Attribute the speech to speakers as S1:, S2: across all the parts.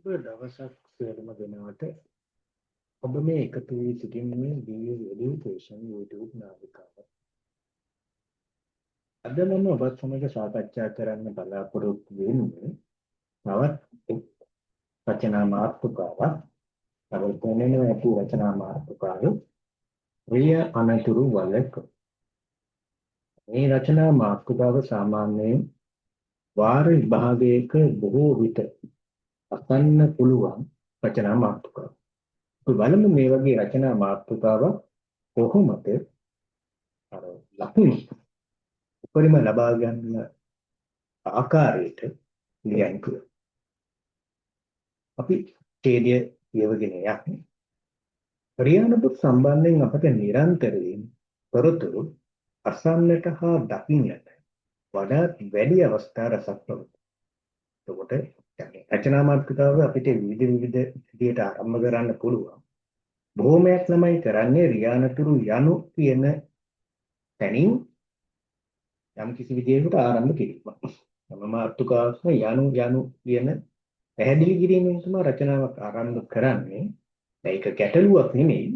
S1: ඔබ දවසක් සියලුම දෙනාට ඔබ මේ එකතු වී සිටින්නේ Video Education YouTube නාලිකාව. අද මම ඔබත් සමග සාකච්ඡා කරන්න බලාපොරොත්තු වෙන්නේ තවත් එක් රචනා මාතෘකාවක්. අවතනෙන ඇති රචනා මාතෘකාව ප්‍රිය අනතුරු වලක. මේ රචනා මාතෘකාව සාමාන්‍යයෙන් වාර විභාගයක බොහෝ විට අසන්න පුළුවන් රචනා මාතෘකාවක්. බලමු මේ වගේ රචනා මාතෘකාවක් කොහොමද අර ලකුණු උපරිම ලබා ගන්න ආකාරයට ලියන්න කියලා. අපි ඡේදය කියවගෙන යන්නේ. ක්‍රියානතුරු සම්බන්ධයෙන් අපට නිරන්තරයෙන් තොරතුරු අසන්නට හා දකින්නට වඩාත් වැඩි අවස්ථා රසක් ලැබෙනවා. එතකොට රචනා මාතෘකාව අපිට විවිධ විදිහට ආරම්භ කරන්න පුළුවන්. බොහෝමයක් ළමයි කරන්නේ රියානතුරු යනු කියන තැනින් යම් කිසි විදිහකට ආරම්භ කිරීම. තම මාතෘකාවක යනු කියන පැහැදිලි කිරීමෙන් තමයි රචනාවක් ආරම්භ කරන්නේ. ඒක ගැටලුවක් නෙමෙයි.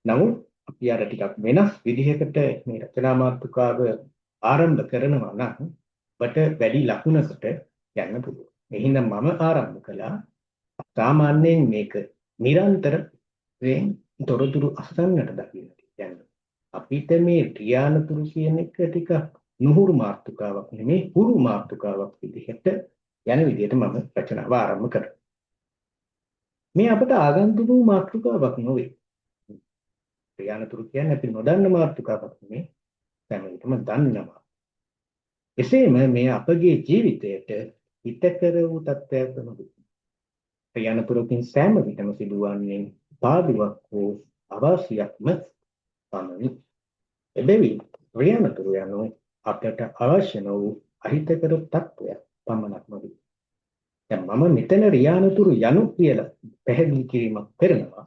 S1: නමුත් අපි අර ටිකක් වෙනස් විදිහකට මේ රචනා මාතෘකාව ආරම්භ කරනවා නම් අපට වැඩි ලකුණකට යන්න පුළුවන්. එහෙනම් මම ආරම්භ කළා සාමාන්‍යයෙන් මේක නිරන්තරයෙන් තොරතුරු අසන්නට දකින්නට. කියන්නේ අපිට මේ ක්‍රියානතුරු කියන එක ටිකක් නුහුරු මාතෘකාවක් නෙමෙයි හුරු මාතෘකාවක් විදිහට යන විදිහට මම රචනාව ආරම්භ කරා. මේ අපට ආගන්තුක මාතෘකාවක් නෙවෙයි. ක්‍රියානතුරු කියන්නේ අපි නොදන්න මාතෘකාවක් නෙමෙයි. හැමෝටම දන්නවා. එසේම මේ අපගේ ජීවිතයට හිතකර වූ තත්ත්වයක් තමයි. ක්‍රියානතුරුකින් සෑම විටම සිදුවන්නේ පාඩුවක් හෝ අවාසියක්ම පමණි. එබැවින් ක්‍රියානතුරු යනු අපට අවශ්‍ය වූ අහිතකර තත්ත්වයක් පමණක් නොවේ. දැන් මම මෙතන රියානතුරු යනු කියලා පැහැදිලි කිරීමක් කරනවා.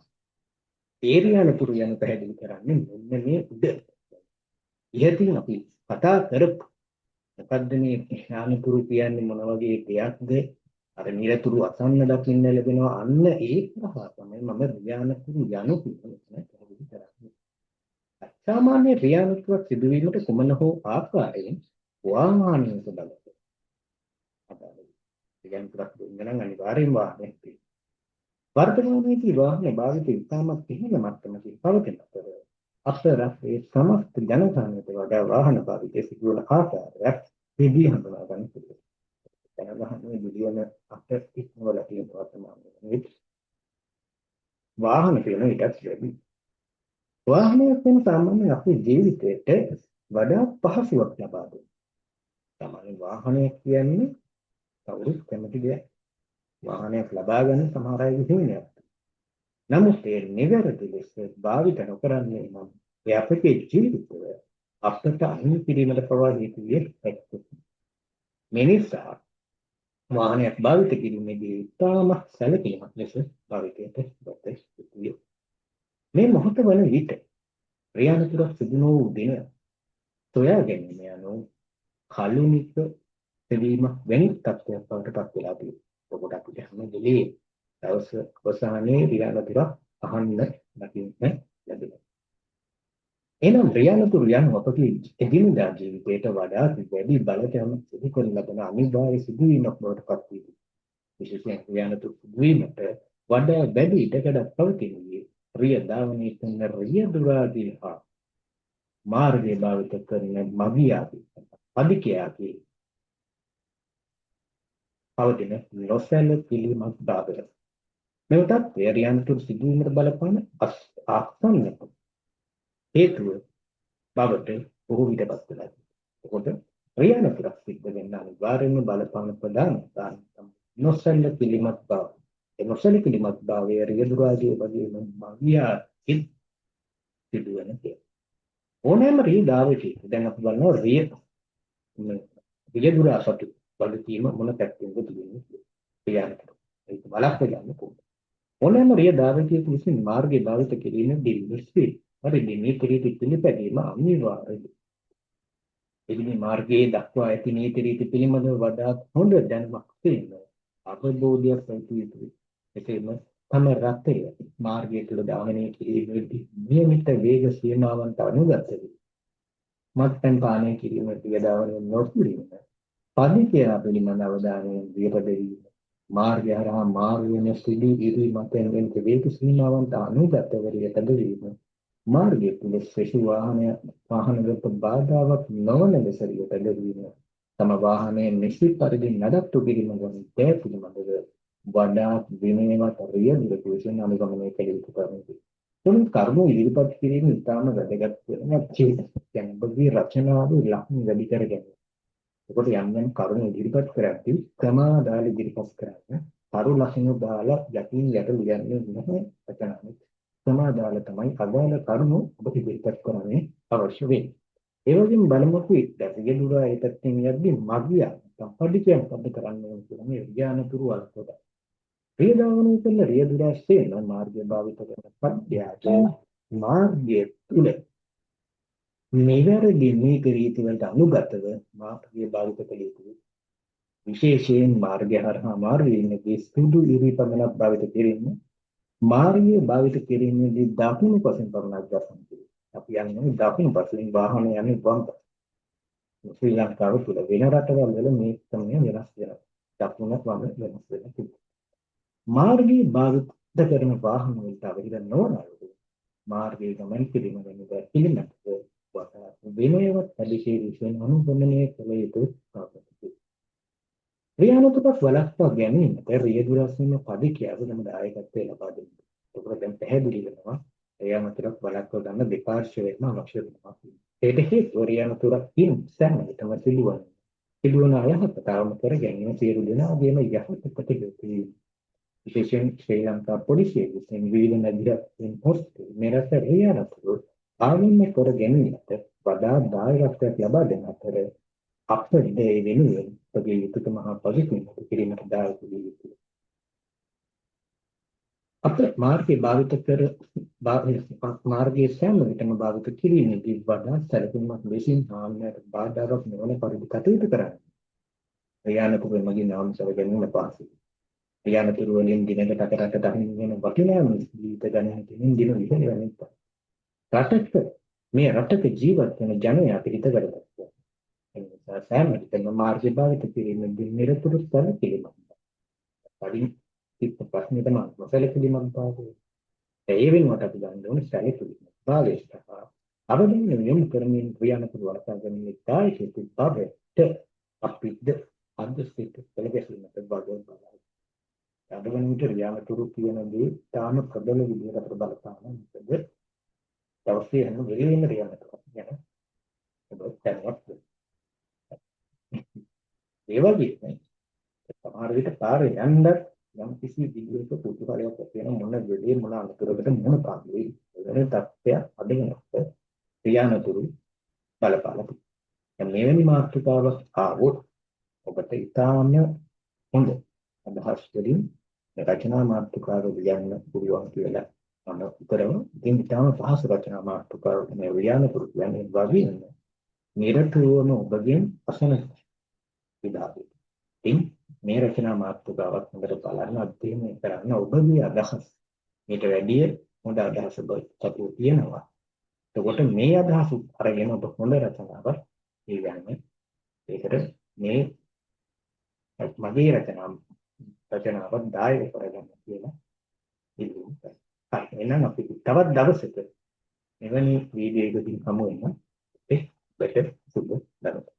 S1: ඒ රියානතුරු යනු පැහැදිලි කරන්නේ මෙන්න මේ උඩ. ඉහතින් අපි කතා කරපු මොකද්ද මේ රියානතුරු කියන්නේ මොන වගේ දෙයක්ද? අර නිරතුරු අසන්න දකින්න ලැබෙනවා. අන්න ඒක තමයි මම රියානතුරු යනු කියලා පැහැදිලි කරන්නේ. සාමාන්‍ය රියානතුරුවක් සිදුවීමට කුමන හෝ ආකාරයෙන් වාහනයක බලය. රියානතුරක් දෙන්න අනිවාර්යෙන් වාහනයක් තියෙනවා. වර්තමානයේදී වාහන භාවිතය ඉතාමත් ඉහළ මට්ටමකින් පවතින අතර අප රටේ සමස්ත ජනගහනයට වඩා වාහන භාවිතය සිදුවන ආකාරයක් විදි හඳුනා ගන්න පුළුවන්. ජනගහනයේ බිලියන 8 ඉක්මවල තියෙන වර්තමානයේ වාහන තියෙන ඉඩක් ලැබි. වාහනයක් වෙන සාමාන්‍ය අපේ ජීවිතයට වඩා පහසුවක් ලබා දෙනවා. සාමාන්‍ය වාහනයක් කියන්නේ කවුරුත් කැමති දෙයක්. වාහනයක් ලබා ගන්න සමහර අය හිමිනයක්. නමුත් ඒ නිවැරදි ලෙස භාවිත නොකරන්නේ නම් ඒ අපේ ජීවිතය අපට අහිමි කිරීමට පවා හේතු වේ හැකියි. මේ නිසා වාහනයක් භාවිත කිරීමේදී ඉතාම සැලකිලිමත් ලෙස භාවිතයට ගත යුතුය. මේ මොහොත වන විට රියානතුරක් සිදු වූ දින සොයා ගැනීම යනු කලුනික දෙවීම වැනි තත්ත්වයක් බවට පත් වෙලා තියෙනවා. ඔබට අපිට හැම වෙලේ දවස් අවසානයේ රියානතුරක් අහන්න දකින්න ලැබෙනවා. එනම් රියානතුරු යන අපගේ එදිනදා ජීවිතයට වඩා වැඩි බලපෑම සිදු කරන ලබන අනිවාර්ය සිදුවීමක් බවට පත් වෙනවා. විශේෂයෙන් රියානතුරු සිදුවීමට වඩා වැඩි ඉඩකඩක් පවතින්නේ රිය ධාවනයේ කරන රිය දුරාදී හා මාර්ගය භාවිත කරන මගියාදී අධිකයාදී පවතින නොසැලකිලිමත් බව. මෙව තත්ත්වය රියානතුරු සිදුවීමට බලපාන ආසන්න හේතුව බවට බොහෝ විටපත් වෙලා තියෙනවා. ඒකට රියානතුරක් සිද්ධ වෙන්න අනිවාර්යයෙන්ම බලපාන ප්‍රධාන කාරණා තමයි නොසැලකිලිමත් බව. ඒ නොසැලකිලිමත් භාවය රියදුරාදී වගේම මගියාදී සිදුවෙන දෙයක්. ඕනෑම රියදාවකේ දැන් අපි බලනවා රියදුරා සතු වගකීම මොන පැත්තෙන්ද තියෙන්නේ කියලා. ඒක බලන්න ගන්න කොහොමද? ඕනෑම රියදාවකයේ විසින් මාර්ගය භාවිත කිරීමේදී නිශ්චිත පරිදි ප්‍රීති පිළිපැදීම අනිවාර්යයි. එදින මාර්ගයේ දක්වා ඇති නීති රීති පිළිබඳව වඩා හොඳ දැනුමක් තියෙන අවබෝධයක් ඇති යුතුයි. එසේම තම රථය මාර්ගය තුළ ගමනය කිරීමේදී නියමිත වේග සීමාවන්ට අනුගත වේ. මත්පැන් පානය කිරීමට ක්‍රියාදාමයෙන් නොසිරීම, පදිකයා පිළිබඳ අවධානයෙන් විපදවීම, මාර්ගය හරහා මාර්ගයෙන් සිදු ඉරි මතෙන් වේග සීමාවන්ට අනුගත වරියටදවීම, මාර්ගය තුළ සෙසු වාහනගත බාධාවක් නොවන ලෙස විපදවීම, තම වාහනයේ නිසි පරිදි නඩත්තු කිරීම ගැන දෑ පිළිබඳව වඩාත් විනයවත් රියදුරක විසින් අනුගමනය කළ යුතු කරුණකි. තුන් කරුණු ඉදිරිපත් කිරීම ඉතාම වැදගත් වෙනවා. කියන්නේ ඔබගේ රචනාව ලක්ෂණ වැඩි කර ගැනීම. ඒකට යම් යම් කරුණු ඉදිරිපත් කරද්දී ක්‍රමාදාල ඉදිරිපත් කරන්න. කරු ලක්ෂණ දාලා යටින් යට ලියන්නේ නැහැ රචනාවේ. ක්‍රමාදාල තමයි අදාළ කරුණු ඔබ ඉදිරිපත් කරන්නේ අවශ්‍ය වෙන්නේ. ඒ වගේම බලමුකෝ දැසිය දුරා ඒ පැත්තෙන් යද්දී මගියා සම්පදිකයන් පද කරන්න ඕන කියලා මේ විඥානතුරු වලට. ක්‍රියාදාමනය කළ රියදුරාස්සේන මාර්ගය භාවිත කරන පද්‍යයට මාර්ගය තුල නිවැරදි නීති රීති වලට අනුගතව මාර්ගය භාවිත කළ යුතුයි. විශේෂයෙන් මාර්ගය හරහා මාර්ගයේදී සුදු ඉරි පමණක් භාවිත කිරීම, මාර්ගය භාවිත කිරීමේදී දකුණු පසින් පමණක් ගමන් කිරීම. අපි යන්නේ දකුණු පසින් වාහන යන්නේ වම් පසින්. ශ්‍රී ලංකාව තුළ වෙන රටවල් වල මේ ක්‍රමය වෙනස් වෙනවා. දකුණ වම වෙනස් වෙනවා. මාර්ගයේ භාවිත කරන වාහන වලට අවහිර නොවන අයුරු මාර්ගයේ ගමන් කිරීම ගැන පිළිගන්නට වඩා විනයවත් පරිශීලනයෙන් අනුගමනය කළ යුතු කාර්යයක්. ක්‍රියාත්මක වලක්වා ගැනීමට රියදුරස්වීම පදිකයාව නම් දායකත්වය ලබා දෙනවා. ඒකට දැන් පැහැදිලි වෙනවා ක්‍රියාත්මක වලක්වා ගන්න දෙපාර්ශ්වයේම අවශ්‍ය වෙනවා. ඒකට හේතුව ක්‍රියාත්මක සෑමවිටම සිදුවන අයහපතවම කර ගැනීම සියලු දෙනාගේම යහපත ප්‍රතිගතයි. විශේෂයෙන් ශ්‍රී ලංකා පොලිසිය විසින් විවිධ නගරයන් පොස්ට් මෙරට රියානතුරු ආවරණය කර ගැනීමට වඩා දායකත්වයක් ලබා දෙන අතර අපේ වෙනුවෙන් ඔබේ යුතුයකම හා පරිපූර්ණ කිරීමට දායක විය යුතුයි. අපේ මාර්ගයේ භාවිත කර මාර්ගයේ සෑම විටම භාවිත කිරීමේදී වඩා සැලකිලිමත් ලෙසින් හාමියට බාධාවක් නොවන පරිදි කටයුතු කරන්න. රියානතුරු මගින් නාම සර ගැනීම පහසුයි. ක්‍රියාතුරු වලින් දිනකට අතරට දහින් වෙන වටිනා ජීවිත ගණනකින් දින ඉහළ වෙනවා. රටක මේ රටක ජීවත් වෙන ජනයා පිළිත කරගත්තා. ඒ නිසා සෑම විටම මාර්ගය භාවිත කිරීමෙන් නිරතුරු සැලකිලිමත්. කලින් තිබ්බ ප්‍රශ්නේ තමයි සැලකිලිමත් බව. ඒ වෙනුවට අපි ගන්න ඕනේ සැලකිලිමත්. බාලේශක අවධානය යොමු කරමින් ක්‍රියාතුරු වලකා ගැනීම දායකත්වයට බවට අපිට අන්දස්තික පෙළගැසීමට බාධා බලයි. අදවන විට රියානතුරු කියන දේ තාම ප්‍රබල විදිහට අපිට බලපාන මොකද දවසේ හැම වෙලෙම රියානතුරු ගැන ඔබ දැනවත් ඒ වගේ සමහර විට පාරේ යන්න යම් කිසි විදිහක පුදුකාරයක් වෙන මොන වෙලේ මොන අනතුරකට මොන පාන්නේ වෙන තත්ත්වය අදගෙනත් රියානතුරු බලපාලා තියෙනවා. මෙවැනි මාතෘකාවක් ආවොත් ඔබට ඉතාම හොඳ අදහස් වලින් රචනා මාතෘකාව ලියන්න පුළුවන් කියලා මම උතරම ඉතින් ඊටම පහසු රචනා මාතෘකාව මේ ලියන්නතුරු කියන්නේ වගේ නිරතුරුවම ඔබගෙන් අසන විදාපේ. ඉතින් මේ රචනා මාතෘකාවක් හොඳට බලන්න අධ්‍යයනය කරන්න ඔබගේ අදහස් මේට වැඩිය හොඳ අදහස් ඔබ සතුව තියෙනවා. එතකොට මේ අදහස් අරගෙන ඔබ හොඳ රචනාවක් ලියන්න. ඒකට මේ මගේ රචනාවක් දායක කරගන්න කියලා ඉල්ලුම් කරනවා. හරි එහෙනම් අපි තවත් දවසක මෙවැනි වීඩියෝ එකකින් හමු වෙනවා. ඒ බෙටර් සුබ දවසක්.